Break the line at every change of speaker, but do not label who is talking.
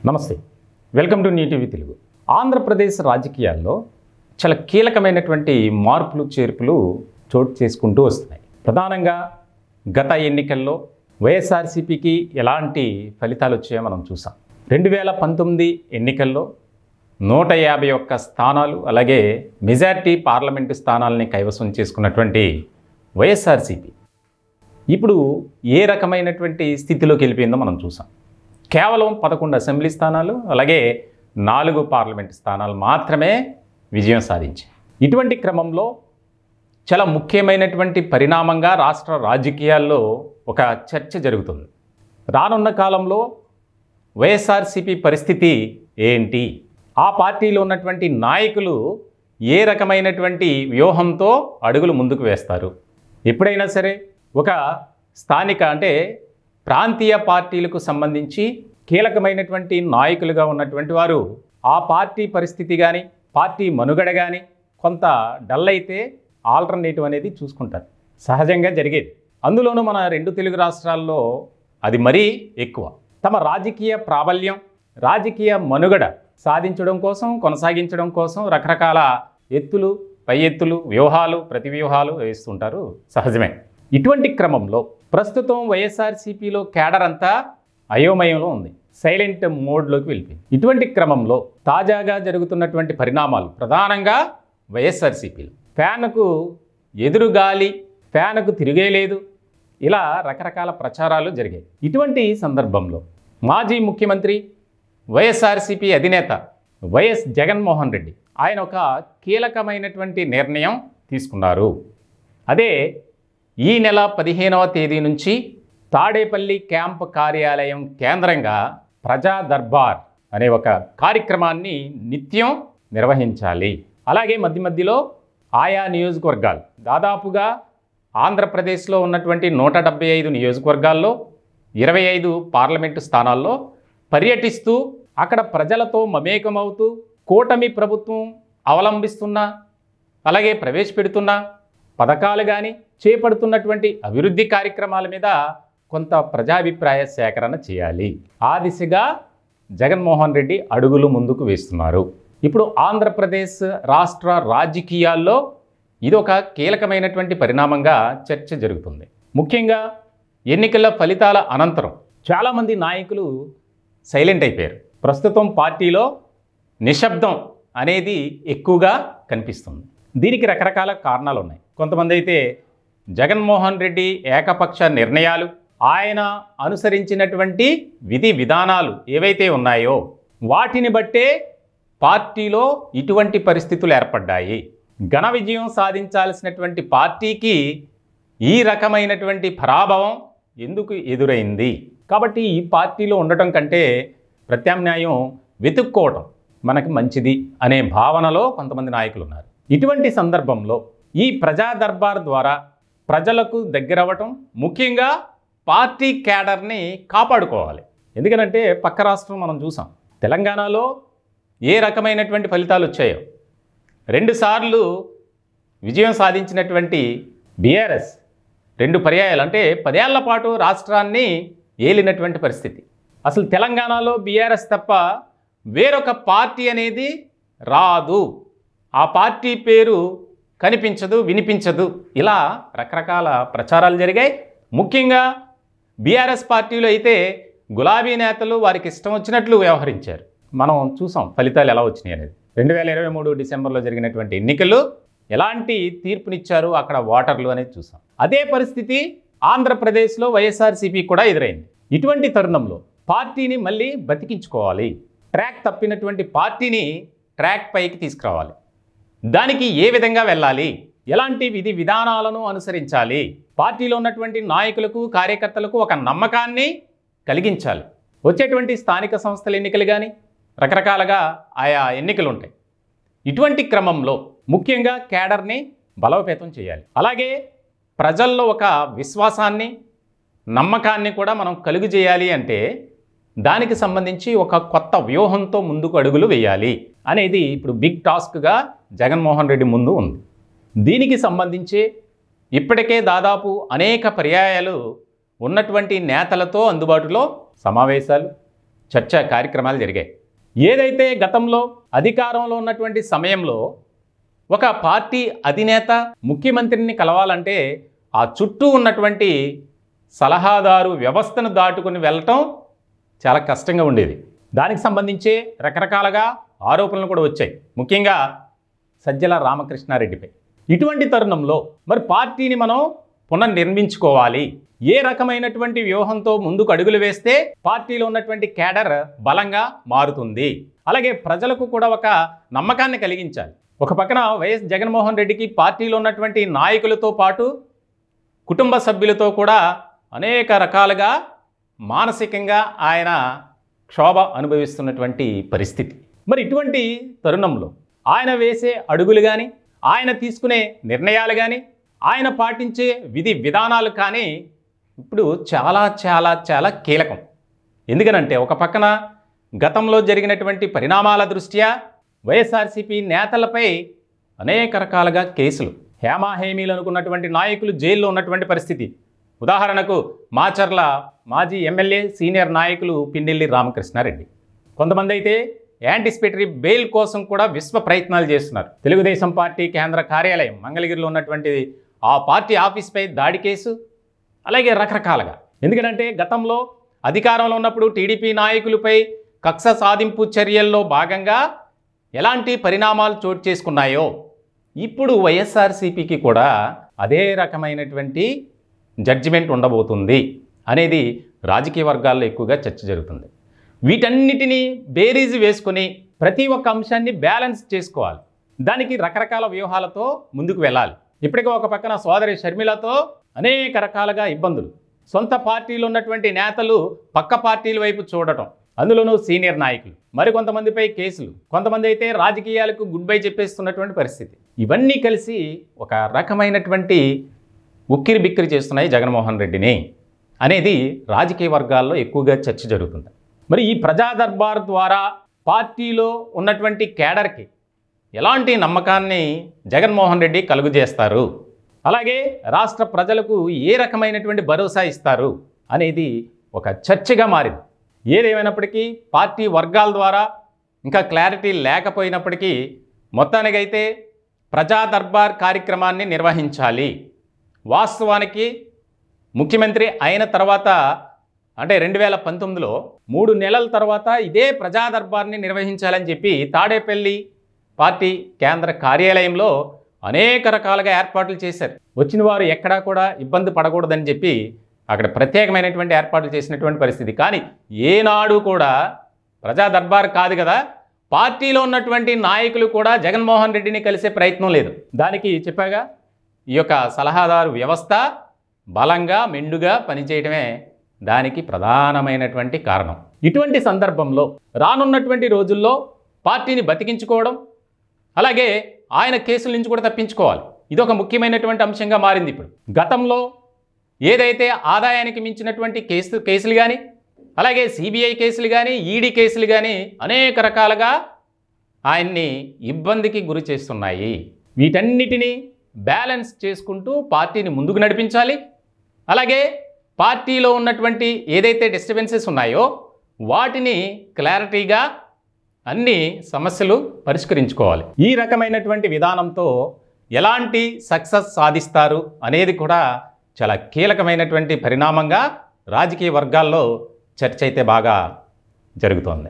నమస్తే, welcome to new TV Telugu. Andhra Pradesh రాజకీయాల్లో చాలా కీలకమైనటువంటి మార్పులు చేర్పులు చోటు చేసుకుంటూ వస్తున్నాయి. ప్రధానంగా గత ఎన్నికల్లో వైఎస్ఆర్సీపీకి ఎలాంటి ఫలితాలు వచ్చాయో మనం చూసాం. 2019 ఎన్నికల్లో 151 స్థానాలు, అలాగే మెజార్టీ పార్లమెంటు స్థానాలని కైవసం చేసుకున్నటువంటి వైఎస్ఆర్సీపీ ఇప్పుడు ఏ రకమైనటువంటి స్థితిలోకి వెళ్ళిపోయిందో మనం చూసాం. కేవలం 11 అసెంబ్లీ స్థానాలు, అలాగే 4 పార్లమెంటు స్థానాలు మాత్రమే విజయం సాధించాయి. ఇటువంటి క్రమంలో చాలా ముఖ్యమైనటువంటి పరిణామంగా రాష్ట్ర రాజకీయాల్లో ఒక చర్చ జరుగుతుంది. రానున్న కాలంలో వైఎస్ఆర్సీపీ పరిస్థితి ఏంటి, ఆ పార్టీలో ఉన్నటువంటి నాయకులు ఏ రకమైనటువంటి వ్యూహంతో అడుగులు ముందుకు వేస్తారు. ఎప్పుడైనా సరే ఒక స్థానిక అంటే ప్రాంతీయ పార్టీలకు సంబంధించి కీలకమైనటువంటి నాయకులుగా ఉన్నటువంటి వారు ఆ పార్టీ పరిస్థితి కానీ పార్టీ మనుగడ కానీ కొంత డల్ అయితే ఆల్టర్నేటివ్ అనేది చూసుకుంటారు. సహజంగా జరిగేది. అందులోనూ మన 2 తెలుగు రాష్ట్రాల్లో అది మరీ ఎక్కువ. తమ రాజకీయ ప్రాబల్యం, రాజకీయ మనుగడ సాధించడం కోసం, కొనసాగించడం కోసం రకరకాల ఎత్తులు, పై ఎత్తులు, వ్యూహాలు, ప్రతి వ్యూహాలు వేస్తుంటారు. సహజమే. ఇటువంటి క్రమంలో ప్రస్తుతం వైఎస్ఆర్సీపీలో క్యాడర్ అంతా అయోమయంలో ఉంది, సైలెంట్ మోడ్లోకి వెళ్ళిపోయింది. ఇటువంటి క్రమంలో తాజాగా జరుగుతున్నటువంటి పరిణామాలు ప్రధానంగా వైఎస్ఆర్సీపీలో ఫ్యాన్కు ఎదురుగాలి, ఫ్యాన్కు తిరిగేలేదు, ఇలా రకరకాల ప్రచారాలు జరిగాయి. ఇటువంటి సందర్భంలో మాజీ ముఖ్యమంత్రి వైఎస్ఆర్సీపీ అధినేత వైఎస్ జగన్మోహన్ రెడ్డి ఆయన ఒక కీలకమైనటువంటి నిర్ణయం తీసుకున్నారు. అదే ఈ నెల 15వ తేదీ నుంచి తాడేపల్లి క్యాంప్ కార్యాలయం కేంద్రంగా ప్రజా దర్బార్ అనే ఒక కార్యక్రమాన్ని నిత్యం నిర్వహించాలి. అలాగే మధ్యలో ఆయా నియోజకవర్గాలు, దాదాపుగా ఆంధ్రప్రదేశ్లో ఉన్నటువంటి 175 నియోజకవర్గాల్లో 25 పార్లమెంటు స్థానాల్లో పర్యటిస్తూ అక్కడ ప్రజలతో మమేకమవుతూ కూటమి ప్రభుత్వం అవలంబిస్తున్న, అలాగే ప్రవేశపెడుతున్న పథకాలు కానీ చేపడుతున్నటువంటి అభివృద్ధి కార్యక్రమాల మీద కొంత ప్రజాభిప్రాయ సేకరణ చేయాలి. ఆ దిశగా జగన్మోహన్ రెడ్డి అడుగులు ముందుకు వేస్తున్నారు. ఇప్పుడు ఆంధ్రప్రదేశ్ రాష్ట్ర రాజకీయాల్లో ఇది ఒక కీలకమైనటువంటి పరిణామంగా చర్చ జరుగుతుంది. ముఖ్యంగా ఎన్నికల ఫలితాల అనంతరం చాలామంది నాయకులు సైలెంట్ అయిపోయారు. ప్రస్తుతం పార్టీలో నిశ్శబ్దం అనేది ఎక్కువగా కనిపిస్తుంది. దీనికి రకరకాల కారణాలు ఉన్నాయి. కొంతమంది అయితే జగన్మోహన్ రెడ్డి ఏకపక్ష నిర్ణయాలు, ఆయన అనుసరించినటువంటి విధి విధానాలు ఏవైతే ఉన్నాయో వాటిని బట్టే పార్టీలో ఇటువంటి పరిస్థితులు ఏర్పడ్డాయి. ఘన విజయం సాధించాల్సినటువంటి పార్టీకి ఈ రకమైనటువంటి పరాభవం ఎందుకు ఎదురైంది, కాబట్టి ఈ పార్టీలో ఉండటం కంటే ప్రత్యామ్నాయం వెతుక్కోవటం మనకి మంచిది అనే భావనలో కొంతమంది నాయకులు ఉన్నారు. ఇటువంటి సందర్భంలో ఈ ప్రజా దర్బార్ ద్వారా ప్రజలకు దగ్గరవ్వటం, ముఖ్యంగా పార్టీ క్యాడర్ని కాపాడుకోవాలి. ఎందుకంటే పక్క రాష్ట్రం మనం చూసాం, తెలంగాణలో ఏ రకమైనటువంటి ఫలితాలు వచ్చాయో. 2 సార్లు విజయం సాధించినటువంటి బీఆర్ఎస్ 2 పర్యాయాలు అంటే 10 ఏళ్ల పాటు రాష్ట్రాన్ని ఏలినటువంటి పరిస్థితి. అసలు తెలంగాణలో బీఆర్ఎస్ తప్ప వేరొక పార్టీ అనేది రాదు, ఆ పార్టీ పేరు కనిపించదు, వినిపించదు, ఇలా రకరకాల ప్రచారాలు జరిగాయి. ముఖ్యంగా బీఆర్ఎస్ పార్టీలో అయితే గులాబీ నేతలు వారికి ఇష్టం వచ్చినట్లు వ్యవహరించారు. మనం చూసాం ఫలితాలు ఎలా వచ్చినాయి అనేది. 2023 డిసెంబర్లో జరిగినటువంటి ఎన్నికలు ఎలాంటి తీర్పునిచ్చారు అక్కడ ఓటర్లు అనేది చూసాం. అదే పరిస్థితి ఆంధ్రప్రదేశ్లో వైఎస్ఆర్సీపీ కూడా ఎదురైంది. ఇటువంటి తరుణంలో పార్టీని మళ్ళీ బతికించుకోవాలి, ట్రాక్ తప్పినటువంటి పార్టీని ట్రాక్ పైకి తీసుకురావాలి. దానికి ఏ విధంగా వెళ్ళాలి, ఎలాంటి విధి విధానాలను అనుసరించాలి, పార్టీలో ఉన్నటువంటి నాయకులకు, కార్యకర్తలకు ఒక నమ్మకాన్ని కలిగించాలి. వచ్చేటువంటి స్థానిక సంస్థల ఎన్నికలు కానీ రకరకాలుగా ఆయా ఎన్నికలు ఉంటాయి. ఇటువంటి క్రమంలో ముఖ్యంగా క్యాడర్ని బలోపేతం చేయాలి. అలాగే ప్రజల్లో ఒక విశ్వాసాన్ని, నమ్మకాన్ని కూడా మనం కలుగు చేయాలి. అంటే దానికి సంబంధించి ఒక కొత్త వ్యూహంతో ముందుకు అడుగులు వేయాలి అనేది ఇప్పుడు బిగ్ టాస్క్గా జగన్మోహన్ రెడ్డి ముందు ఉంది. దీనికి సంబంధించి ఇప్పటికే దాదాపు అనేక పర్యాయాలు ఉన్నటువంటి నేతలతో అందుబాటులో సమావేశాలు, చర్చా కార్యక్రమాలు జరిగాయి. ఏదైతే గతంలో అధికారంలో ఉన్నటువంటి సమయంలో ఒక పార్టీ అధినేత ముఖ్యమంత్రిని కలవాలంటే ఆ చుట్టూ ఉన్నటువంటి సలహాదారు వ్యవస్థను దాటుకుని వెళ్ళటం చాలా కష్టంగా ఉండేది. దానికి సంబంధించే రకరకాలుగా ఆరోపణలు కూడా వచ్చాయి, ముఖ్యంగా సజ్జల రామకృష్ణారెడ్డిపై. ఇటువంటి తరుణంలో మరి పార్టీని మనం పునర్నిర్మించుకోవాలి, ఏ రకమైనటువంటి వ్యూహంతో ముందుకు అడుగులు వేస్తే పార్టీలో ఉన్నటువంటి కేడర్ బలంగా మారుతుంది, అలాగే ప్రజలకు కూడా ఒక నమ్మకాన్ని కలిగించాలి. ఒక పక్కన వైఎస్ జగన్మోహన్ రెడ్డికి పార్టీలో ఉన్నటువంటి నాయకులతో పాటు కుటుంబ సభ్యులతో కూడా అనేక రకాలుగా మానసికంగా ఆయన క్షోభ అనుభవిస్తున్నటువంటి పరిస్థితి. మరి ఇటువంటి తరుణంలో ఆయన వేసే అడుగులు కానీ, ఆయన తీసుకునే నిర్ణయాలు కానీ, ఆయన పాటించే విధి విధానాలు కానీ ఇప్పుడు చాలా చాలా చాలా కీలకం. ఎందుకనంటే ఒక పక్కన గతంలో జరిగినటువంటి పరిణామాల దృష్ట్యా వైఎస్ఆర్సీపీ నేతలపై అనేక రకాలుగా కేసులు, హేమాహేమీలు అనుకున్నటువంటి నాయకులు జైల్లో ఉన్నటువంటి పరిస్థితి. ఉదాహరణకు మాచర్ల మాజీ ఎమ్మెల్యే సీనియర్ నాయకులు పిన్నెల్లి రామకృష్ణారెడ్డి. కొంతమంది అయితే యాంటిసిపేటరీ బెయిల్ కోసం కూడా విశ్వ ప్రయత్నాలు చేస్తున్నారు. తెలుగుదేశం పార్టీ కేంద్ర కార్యాలయం మంగళగిరిలో ఉన్నటువంటి ఆ పార్టీ ఆఫీస్పై దాడి కేసు, అలాగే రకరకాలుగా. ఎందుకంటే గతంలో అధికారంలో ఉన్నప్పుడు టీడీపీ నాయకులపై కక్ష సాధింపు చర్యల్లో భాగంగా ఎలాంటి పరిణామాలు చోటు చేసుకున్నాయో ఇప్పుడు వైఎస్ఆర్సీపీకి కూడా అదే రకమైనటువంటి జడ్జిమెంట్ ఉండబోతుంది అనేది రాజకీయ వర్గాల్లో ఎక్కువగా చర్చ జరుగుతుంది. వీటన్నిటినీ బేరీజు వేసుకొని ప్రతి ఒక్క అంశాన్ని బ్యాలెన్స్ చేసుకోవాలి. దానికి రకరకాల వ్యూహాలతో ముందుకు వెళ్ళాలి. ఇప్పటికే ఒక పక్కన సోదరి షర్మిలతో అనేక రకాలుగా ఇబ్బందులు, సొంత పార్టీలో ఉన్నటువంటి నేతలు పక్క పార్టీల వైపు చూడటం, అందులోనూ సీనియర్ నాయకులు, మరికొంతమందిపై కేసులు, కొంతమంది అయితే రాజకీయాలకు గుడ్ బై చెప్పేస్తున్నటువంటి పరిస్థితి. ఇవన్నీ కలిసి ఒక రకమైనటువంటి ఉక్కిరి బిక్కిరి చేస్తున్నాయి జగన్మోహన్ రెడ్డిని అనేది రాజకీయ వర్గాల్లో ఎక్కువగా చర్చ జరుగుతుంది. మరి ఈ ప్రజా దర్బార్ ద్వారా పార్టీలో ఉన్నటువంటి కేడర్కి ఎలాంటి నమ్మకాన్ని జగన్మోహన్ రెడ్డి కలుగజేస్తారు, అలాగే రాష్ట్ర ప్రజలకు ఏ రకమైనటువంటి భరోసా ఇస్తారు అనేది ఒక చర్చగా మారింది. ఏదేమైనప్పటికీ పార్టీ వర్గాల ద్వారా ఇంకా క్లారిటీ లేకపోయినప్పటికీ మొత్తానికైతే ప్రజా దర్బార్ కార్యక్రమాన్ని నిర్వహించాలి. వాస్తవానికి ముఖ్యమంత్రి అయిన తర్వాత అంటే 2019లో 3 నెలల తర్వాత ఇదే ప్రజా దర్బార్ని నిర్వహించాలని చెప్పి తాడేపల్లి పార్టీ కేంద్ర కార్యాలయంలో అనేక రకాలుగా ఏర్పాట్లు చేశారు. వచ్చిన వారు ఎక్కడా కూడా ఇబ్బంది పడకూడదని చెప్పి అక్కడ ప్రత్యేకమైనటువంటి ఏర్పాట్లు చేసినటువంటి పరిస్థితి. కానీ ఏనాడు కూడా ప్రజా దర్బార్ కాదు కదా, పార్టీలో ఉన్నటువంటి నాయకులు కూడా జగన్మోహన్ రెడ్డిని కలిసే ప్రయత్నం లేదు. దానికి చెప్పాగా ఈ యొక్క సలహాదారు వ్యవస్థ బలంగా మెండుగా పనిచేయడమే దానికి ప్రధానమైనటువంటి కారణం. ఇటువంటి సందర్భంలో రానున్నటువంటి రోజుల్లో పార్టీని బతికించుకోవడం, అలాగే ఆయన కేసుల నుంచి కూడా తప్పించుకోవాలి. ఇదొక ముఖ్యమైనటువంటి అంశంగా మారింది. ఇప్పుడు గతంలో ఏదైతే ఆదాయానికి మించినటువంటి కేసులు కానీ, అలాగే సిబిఐ కేసులు కానీ, ఈడీ కేసులు కానీ అనేక రకాలుగా ఆయన్ని ఇబ్బందికి గురి చేస్తున్నాయి. వీటన్నిటినీ బ్యాలెన్స్ చేసుకుంటూ పార్టీని ముందుకు నడిపించాలి. అలాగే పార్టీలో ఉన్నటువంటి ఏదైతే డిస్టర్బెన్సెస్ ఉన్నాయో వాటిని క్లారిటీగా అన్ని సమస్యలు పరిష్కరించుకోవాలి. ఈ రకమైనటువంటి విధానంతో ఎలాంటి సక్సెస్ సాధిస్తారు అనేది కూడా చాలా కీలకమైనటువంటి పరిణామంగా రాజకీయ వర్గాల్లో చర్చ అయితే బాగా జరుగుతోంది.